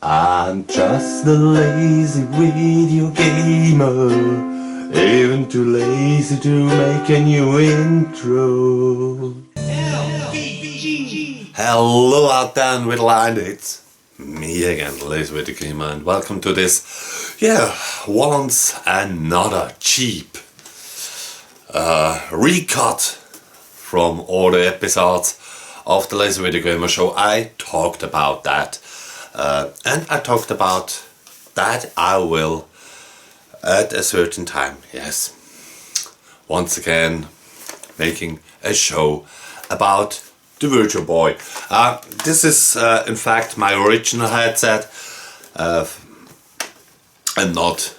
I'm just a lazy video gamer, even too lazy to make a new intro. Hello out there in Whittleland, it's me again, lazy video gamer, and welcome to this, once another cheap recut from all the episodes of the Lazy Video Gamer Show. I talked about that. And I talked about that I will at a certain time, yes, once again making a show about the Virtual Boy. This is in fact my original headset and not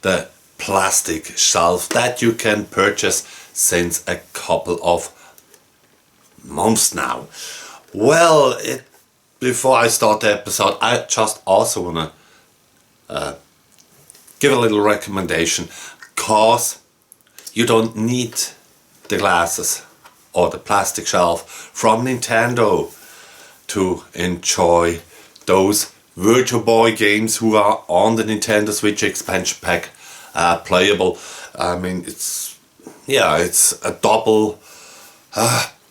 the plastic shelf that you can purchase since a couple of months now. Well, before I start the episode, I just also want to give a little recommendation, cause you don't need the glasses or the plastic shelf from Nintendo to enjoy those Virtual Boy games who are on the Nintendo Switch expansion pack playable. I mean, it's a double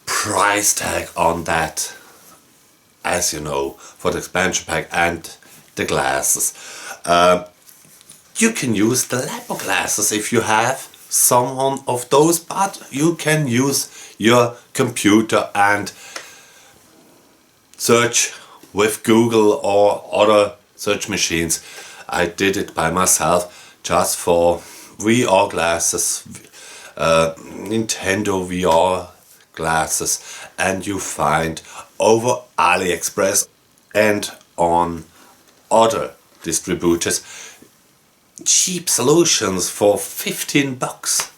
price tag on that, as you know, for the expansion pack and the glasses. You can use the Labo glasses if you have some of those, but you can use your computer and search with Google or other search machines. I did it by myself just for VR glasses, Nintendo VR glasses, and you find over AliExpress and on other distributors cheap solutions for $15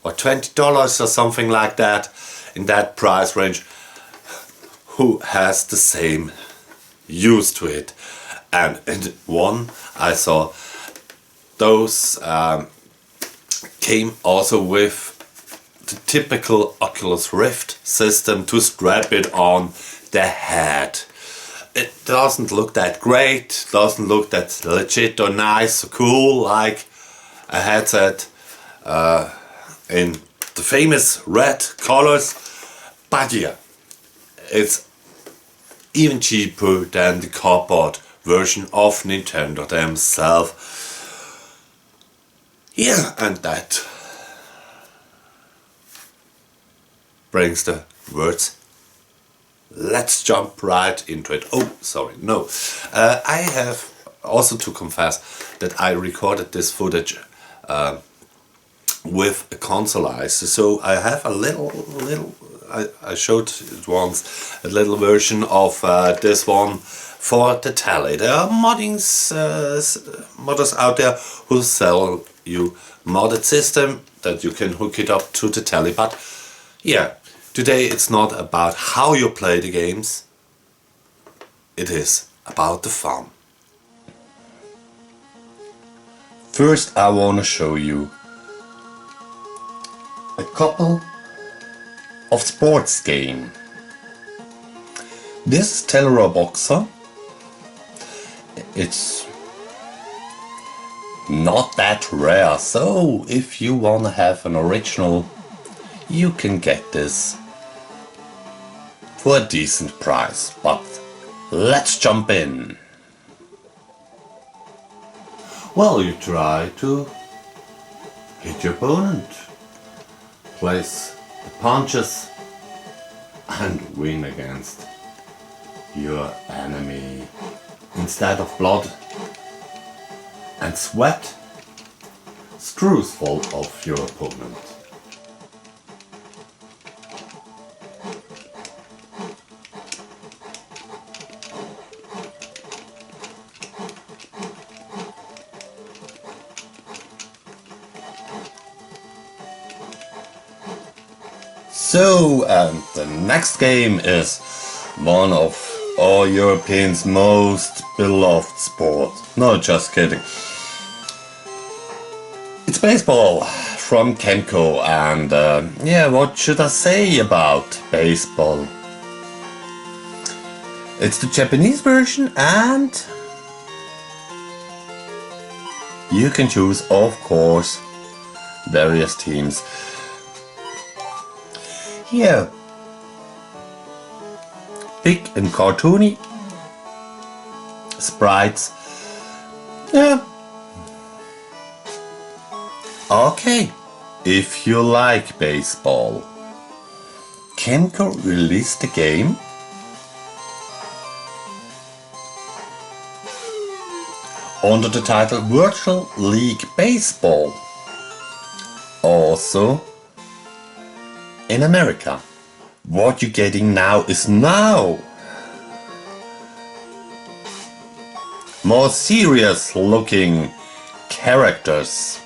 or $20 or something like that, in that price range, who has the same use to it. And in one I saw those came also with the typical Oculus Rift system to strap it on the head. It doesn't look that great, doesn't look that legit or nice or cool like a headset in the famous red colors, but yeah, it's even cheaper than the cardboard version of Nintendo themselves. Yeah, and that brings the words. Let's jump right into it. Oh, sorry, no. I have also to confess that I recorded this footage with a console eyes. So I have a I showed it once, a little version of this one for the telly. There are modders out there who sell you modded system that you can hook it up to the telly, but yeah, today it's not about how you play the games, it is about the fun. First I want to show you a couple of sports game. This is Telera Boxer. It's not that rare, so if you want to have an original, you can get this for a decent price. But let's jump in. Well, you try to hit your opponent, place the punches and win against your enemy. Instead of blood and sweat, screws fall off your opponent. So, and the next game is one of all Europeans' most beloved sports. No, just kidding. It's baseball from Kenko, and what should I say about baseball? It's the Japanese version, and you can choose, of course, various teams. Here, big and cartoony sprites. Yeah. Okay, if you like baseball, Kenko released the game under the title Virtual League Baseball, also in America. What you're getting now is more serious looking characters.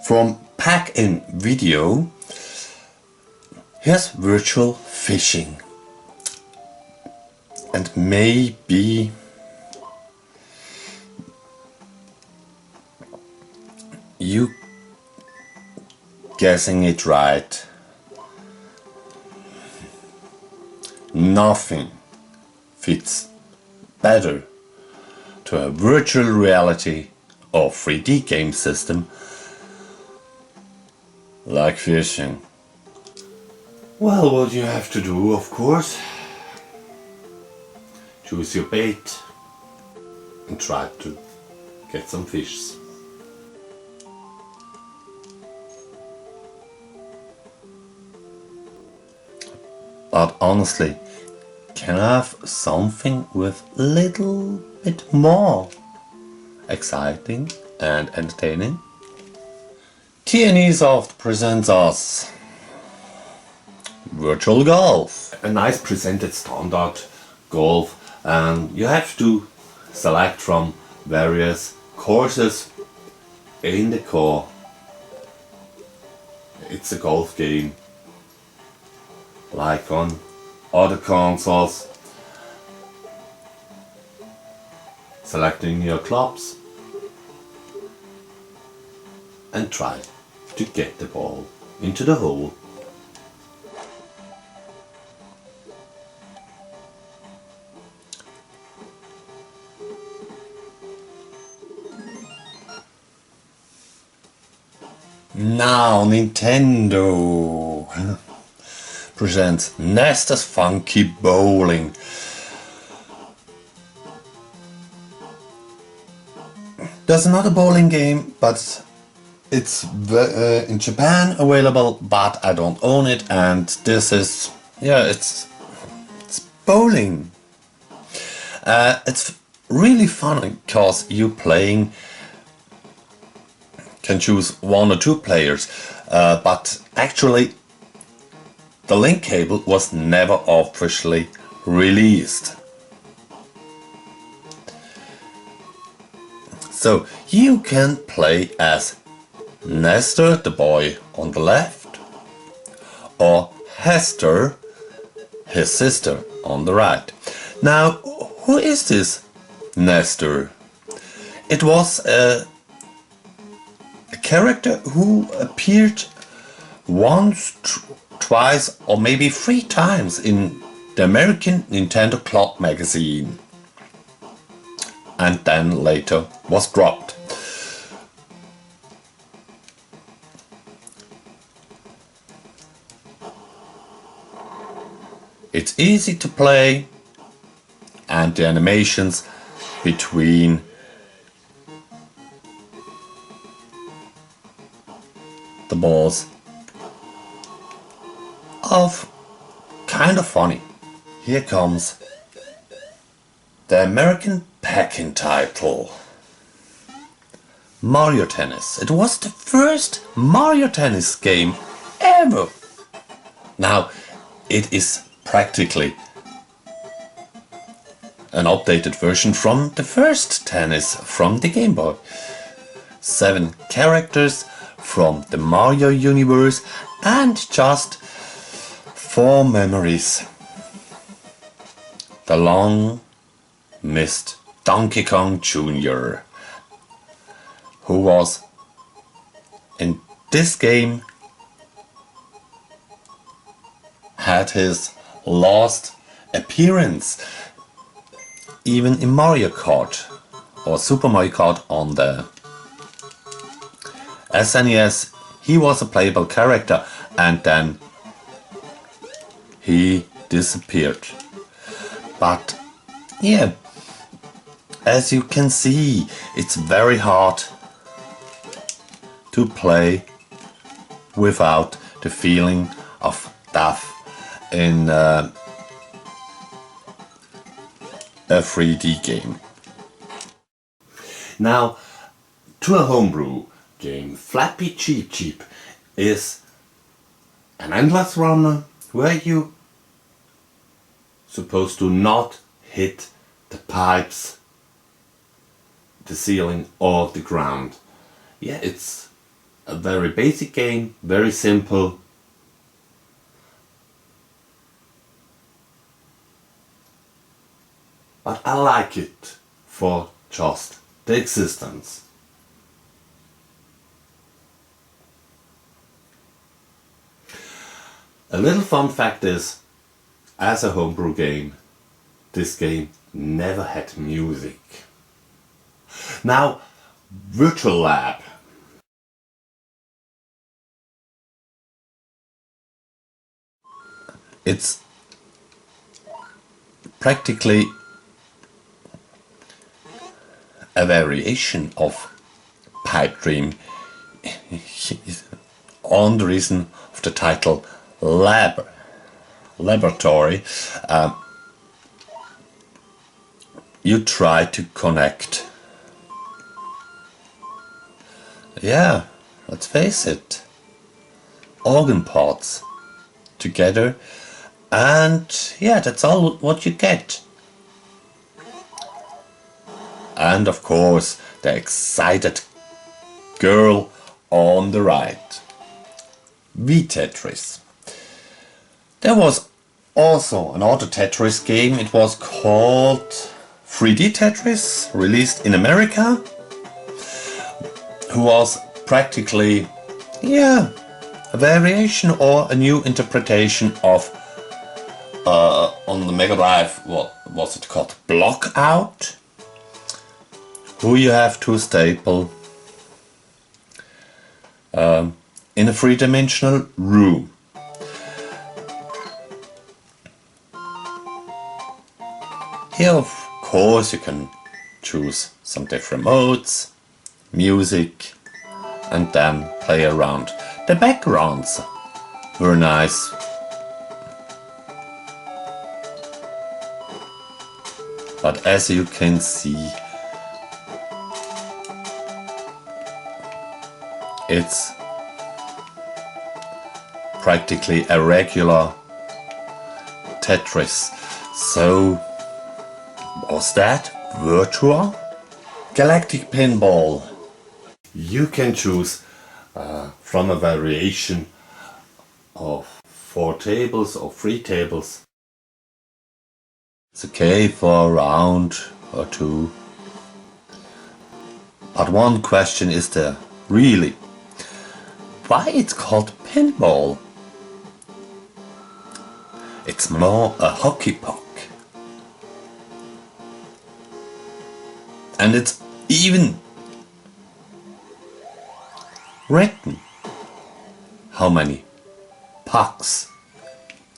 From Pack-In Video, here's virtual fishing. And maybe you guessing it right. Nothing fits better to a virtual reality or 3D game system like fishing. Well, what you have to do, of course, choose your bait and try to get some fish. But honestly, can I have something with a little bit more exciting and entertaining? TNE Soft presents us Virtual Golf. A nice presented standard golf, and you have to select from various courses in the core. It's a golf game like on other consoles. Selecting your clubs and try to get the ball into the hole. Now Nintendo presents Nestor's Funky Bowling. There's another bowling game, but it's in Japan available, but I don't own it, and this is, yeah, it's bowling. It's really fun because you can choose one or two players, but actually the link cable was never officially released. So you can play as Nestor, the boy on the left, or Hester, his sister, on the right. Now, who is this Nestor? It was a character who appeared once, twice, or maybe 3 times in the American Nintendo Club magazine, and then later was dropped. It's easy to play, and the animations between the balls of kind of funny. Here comes the American Pack-In title, Mario Tennis. It was the first Mario Tennis game ever. Now, it is practically an updated version from the first tennis from the Game Boy. 7 characters from the Mario universe and just 4 memories. The long missed Donkey Kong Jr., who was in this game had his last appearance, even in Mario Kart or Super Mario Kart on the SNES. He was a playable character and then he disappeared. But yeah, as you can see, it's very hard to play without the feeling of death in a 3D game. Now, to a homebrew game, Flappy Cheep Cheep is an endless runner where you supposed to not hit the pipes, the ceiling or the ground. Yeah, it's a very basic game, very simple. But I like it for just the existence. A little fun fact is, as a homebrew game, this game never had music. Now, Virtual Lab. It's practically a variation of Pipe Dream on the reason of the title Laboratory. You try to connect, yeah, let's face it, organ parts together, and yeah, that's all what you get. And of course, the excited girl on the right. V-Tetris. There was also another Tetris game. It was called 3D Tetris, released in America, who was practically, yeah, a variation or a new interpretation of on the Mega Drive, what was it called? Blockout, who you have to staple in a three-dimensional room. Here, of course, you can choose some different modes, music, and then play around. The backgrounds were nice. But as you can see, it's practically a regular Tetris. So, was that virtual? Galactic Pinball. You can choose from a variation of 4 tables or 3 tables. It's okay for a round or 2. But one question is there, really? Why it's called pinball? It's more a hockey puck. And it's even written. How many pucks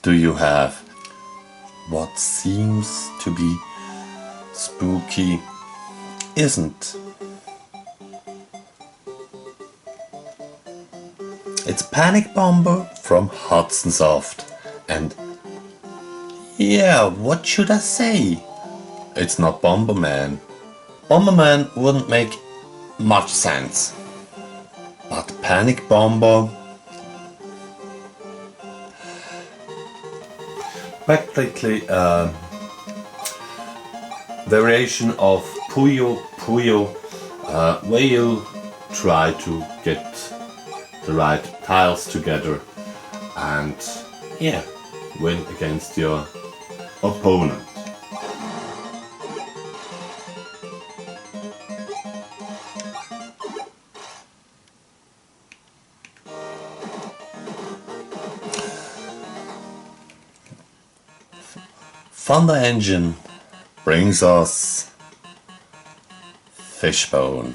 do you have? What seems to be spooky isn't. It's Panic Bomber from Hudson Soft. And yeah, what should I say? It's not Bomberman. Bomberman wouldn't make much sense. But Panic Bomber, practically variation of Puyo Puyo, where you try to get the right tiles together and yeah, win against your opponent. Thunder Engine brings us Fishbone.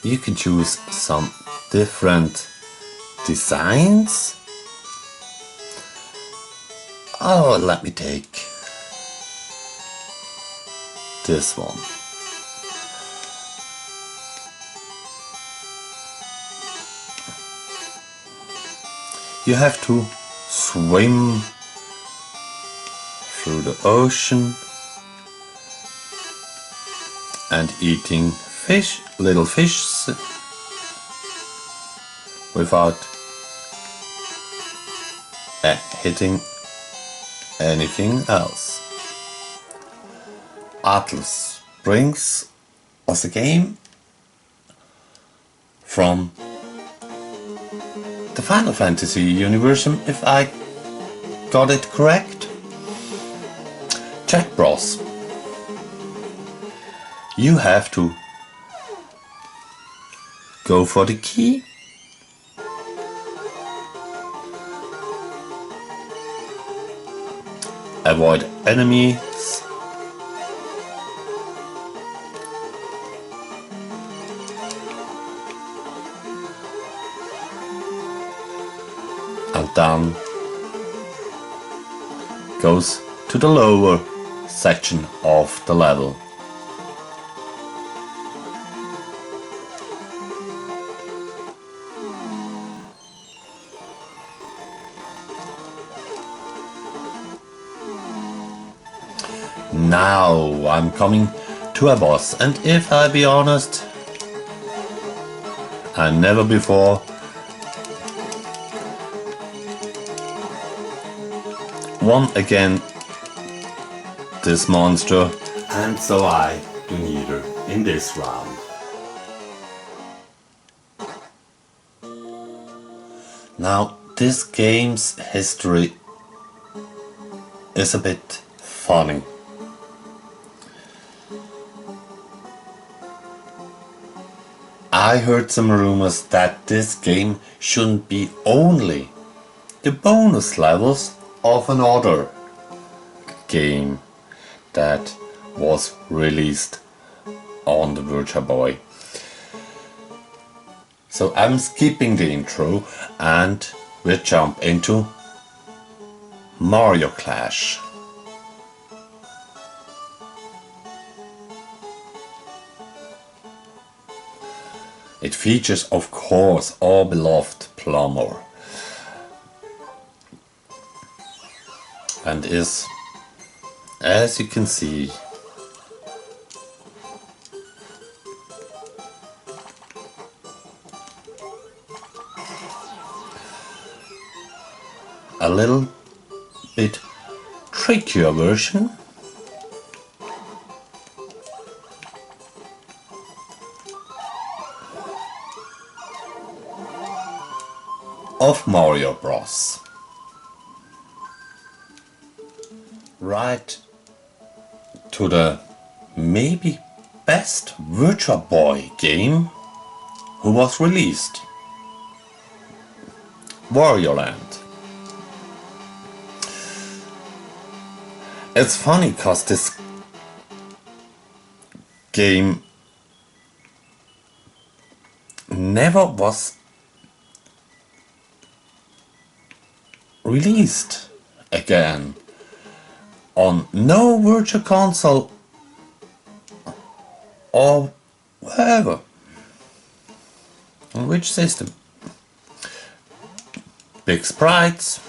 You can choose some different designs. Oh, let me take this one. You have to swim through the ocean and eating fish, little fish, without hitting anything else. Atlas brings us a game from the Final Fantasy universe, if I got it correct. Jack Bros. You have to go for the key, avoid enemies, and then goes to the lower section of the level. Now I'm coming to a boss, and if I be honest, I never before won again this monster, and so I do neither in this round. Now this game's history is a bit funny. I heard some rumors that this game shouldn't be only the bonus levels of another game that was released on the Virtual Boy. So I'm skipping the intro and we'll jump into Mario Clash. It features, of course, our beloved Plumber, and is, as you can see, a little bit trickier version of Mario Bros. Right to the maybe best Virtual Boy game who was released, Wario Land. It's funny cause this game never was released again on no virtual console or wherever. On which system? Big sprites,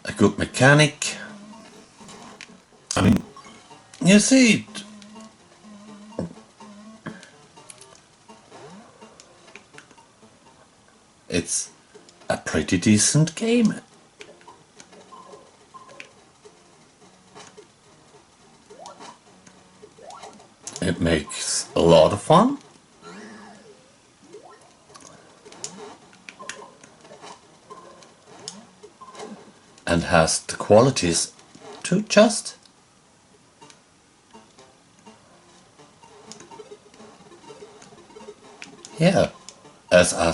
a good mechanic. I mean, you see it. It's a pretty decent game. It makes a lot of fun. And has the qualities to just yeah, as I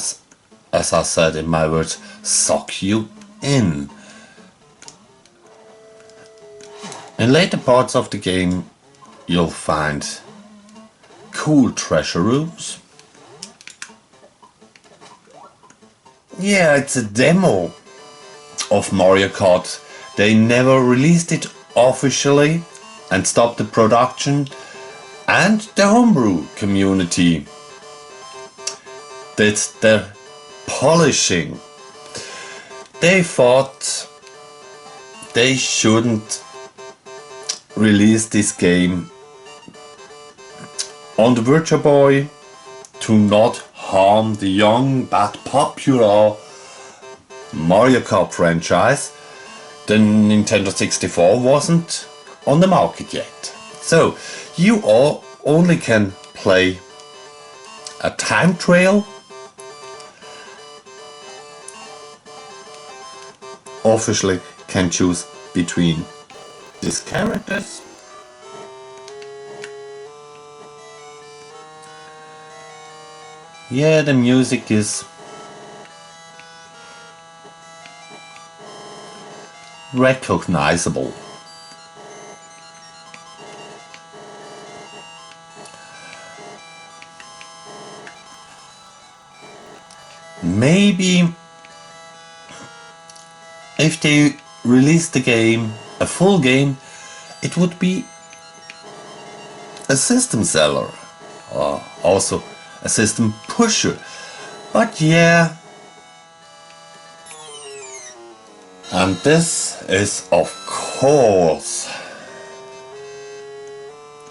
said in my words, suck you in. In later parts of the game, you'll find cool treasure rooms. Yeah, it's a demo of Mario Kart. They never released it officially and stopped the production, and the homebrew community did the polishing. They thought they shouldn't release this game on the Virtual Boy to not harm the young but popular Mario Kart franchise. The Nintendo 64 wasn't on the market yet. So you all only can play a time trial, officially can choose between these characters. Yeah, the music is recognizable. Maybe if they release the game, a full game, it would be a system seller, or also a system pusher. But yeah, and this is of course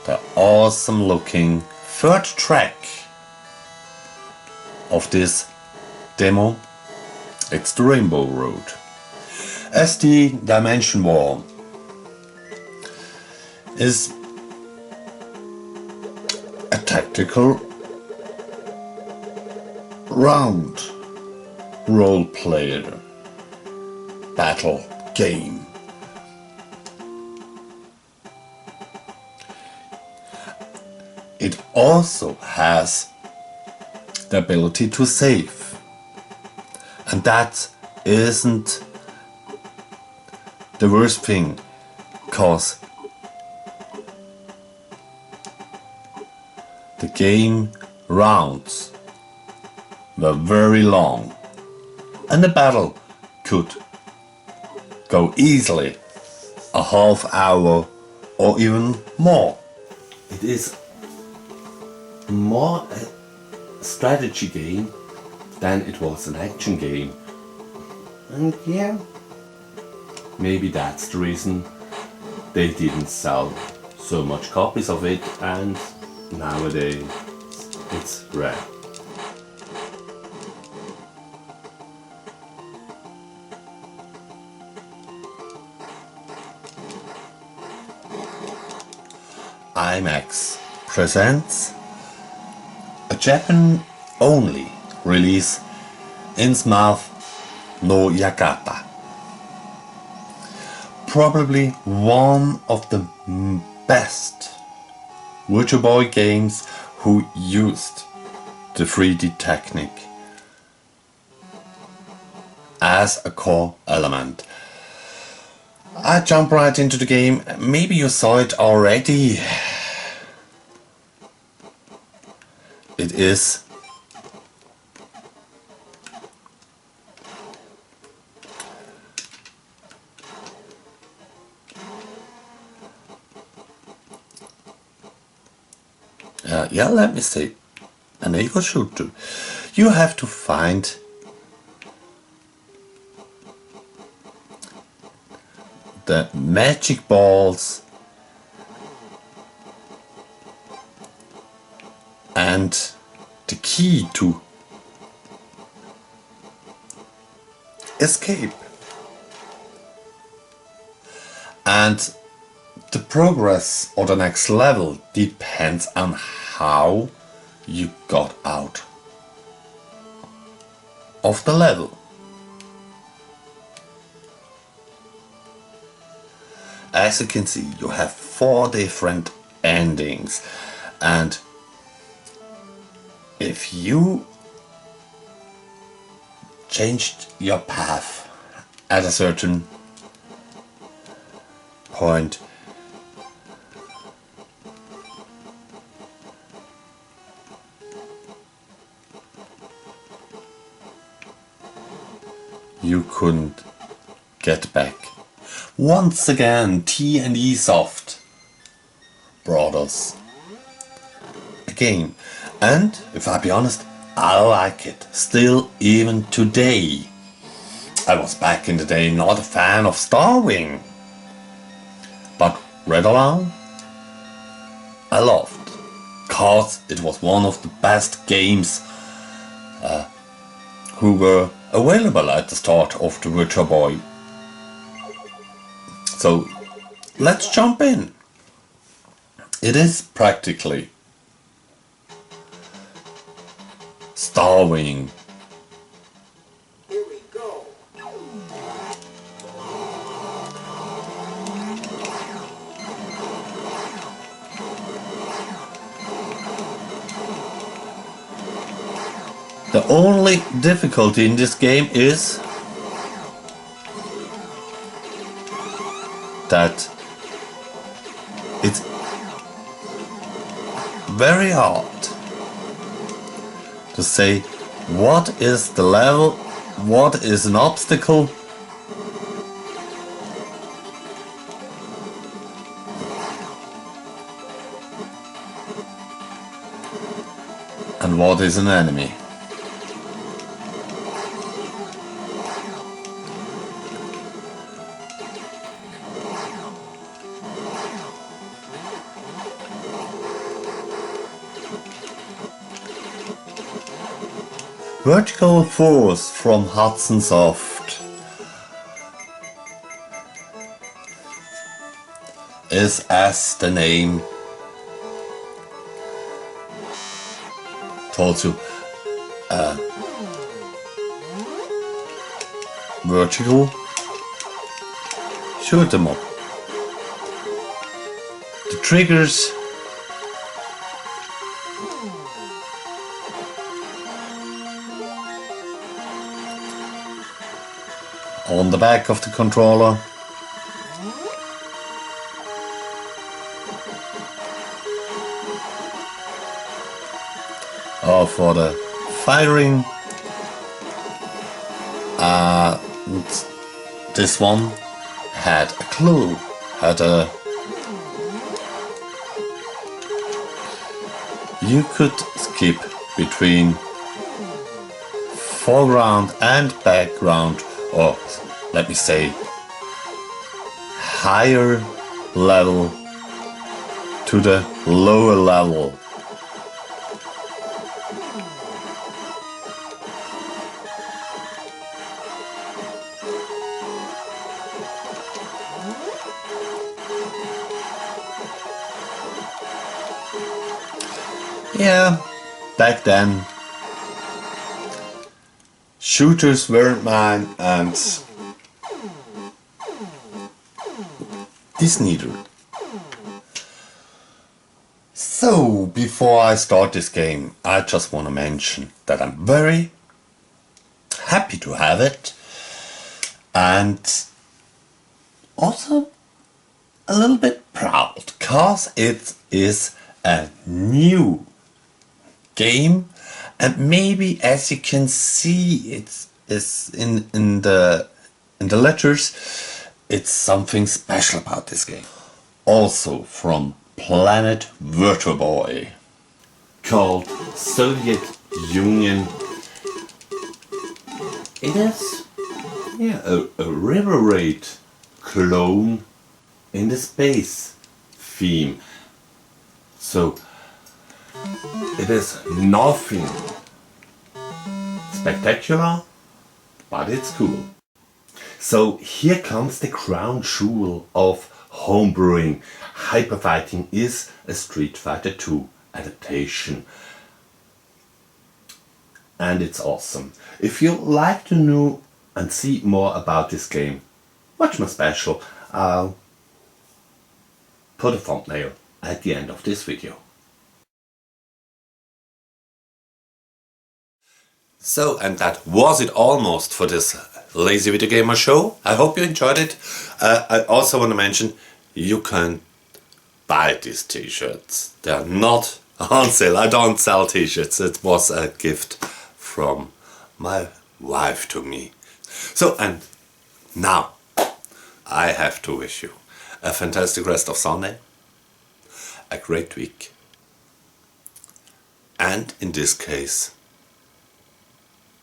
the awesome looking third track of this demo. It's the Rainbow Road. As the Dimension War is a tactical round role player battle game. It also has the ability to save, and that isn't the worst thing, cause the game rounds were very long and the battle could go easily a half hour or even more. It is more a strategy game than it was an action game. And yeah, maybe that's the reason they didn't sell so much copies of it, and nowadays it's rare. IMAX presents a Japan-only release, Innsmouth no Yakata. Probably one of the best Virtual Boy games who used the 3D technique as a core element. I jump right into the game. Maybe you saw it already. It is yeah, let me say, an ego shooter. You have to find the magic balls and the key to escape. And the progress or the next level depends on how you got out of the level. As you can see, you have 4 different endings, and if you changed your path at a certain point, you couldn't get back. Once again, T&E Soft brought us a game, and if I be honest, I like it still even today. I was back in the day not a fan of Starwing, but Red Alarm I loved, cause it was one of the best games who were available at the start of the Virtual Boy. So let's jump in. It is practically Starwing. Here we go. The only difficulty in this game is that it's very hard to say what is the level, what is an obstacle, and what is an enemy. Vertical Force from Hudson Soft is, as the name told you, vertical shoot 'em up. The triggers on the back of the controller. For the firing, this one had a clue, you could skip between foreground and background, or let me say higher level to the lower level. Yeah, back then shooters weren't mine, and this neither. So before I start this game, I just want to mention that I'm very happy to have it, and also a little bit proud, cause it is a new game, and maybe, as you can see, it's in the letters, it's something special about this game. Also from Planet VirtualBoy, called Soviet Union. It is a river raid clone in the space theme. So it is nothing spectacular, but it's cool. So here comes the crown jewel of homebrewing. Hyperfighting is a Street Fighter 2 adaptation, and it's awesome. If you like to know and see more about this game, watch my special. I'll put a thumbnail at the end of this video. So, and that was it almost for this Lazy Video Gamer show. I hope you enjoyed it. I also want to mention, you can buy these t-shirts. They are not on sale. I don't sell t-shirts. It was a gift from my wife to me. So, and now I have to wish you a fantastic rest of Sunday, a great week, and in this case,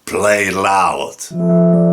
play loud.